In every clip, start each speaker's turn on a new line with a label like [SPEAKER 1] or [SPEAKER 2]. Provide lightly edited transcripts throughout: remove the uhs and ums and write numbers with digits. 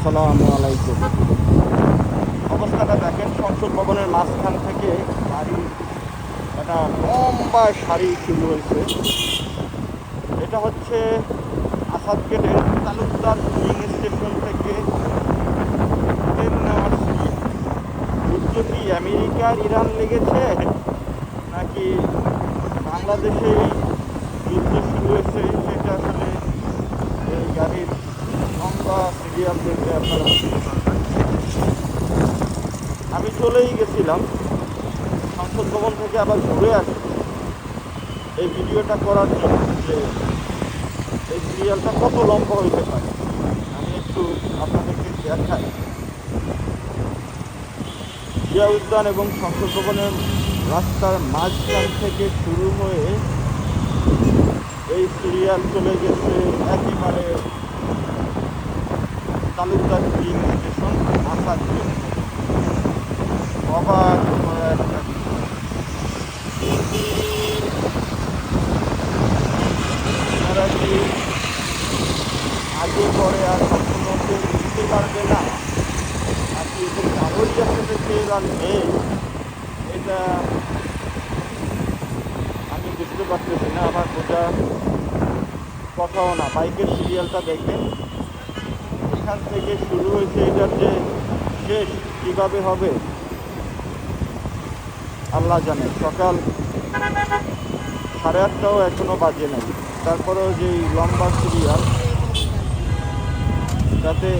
[SPEAKER 1] আসসালামু আলাইকুম। অবস্থাটা দেখেন, সংসদ ভবনের মাঝখান থেকে গাড়ি একটা লম্বা সারি শুরু হয়েছে। এটা হচ্ছে আসাদ গেটের তালুকদার ফিলিং স্টেশন থেকে ট্রেন নেওয়ার সিট। যুদ্ধ কি আমেরিকার ইরান লেগেছে নাকি বাংলাদেশেই যুদ্ধ শুরু হয়েছে, সেটা আসলে এই গাড়ির লম্বা সিরিয়াল দেখে আপনারা বুঝতে পারবেন। আমি চলেই গেছিলাম সংসদ ভবন থেকে, আবার ঘুরে আসি এই ভিডিওটা করার জন্য যে এই সিরিয়ালটা কত লম্বা হইতে পারে। আমি একটু আপনাদেরকে দেখাই। জিয়া উদ্যান এবং সংসদ ভবনের রাস্তার মাঝখান থেকে শুরু হয়ে এই সিরিয়াল চলে গেছে একেবারে Talukdar filling station Asad gate. অবাক করা একটা বিষয়। আপনারা কি আগে পরে আর কখনো কেউ বুঝতে পারবে না নাকি এদের কারোর কাছে কেউ আর নেই, এটা আমি বুঝতে পারতেছি না। আমার বোঝা কথাও না। বাইকের সিরিয়ালটা দেখেন, এখান থেকে শুরু হয়েছে, এটার যে শেষ কীভাবে হবে আল্লাহ জানে। সকাল 8:30টাও এখনও বাজে নাই, তারপরেও যে লম্বা সিরিয়াল, তাতে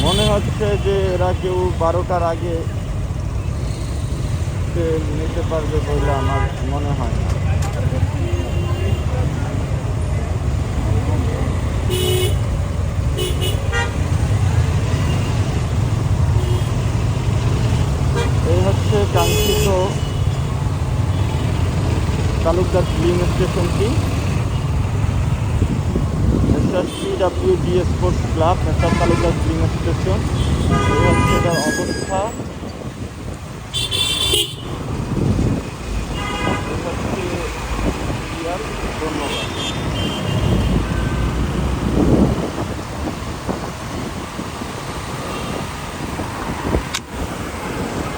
[SPEAKER 1] মনে হচ্ছে যে এরা কেউ 12টার আগে নিতে পারবে বলে আমার মনে হয় না। এই হচ্ছে কাঙ্ক্ষিত তালুকদার ফিলিং স্টেশনটি। SRCWD sports club Neshad Talukdar filling station. এই হচ্ছে এটার অবস্থা। ধন্যবাদ।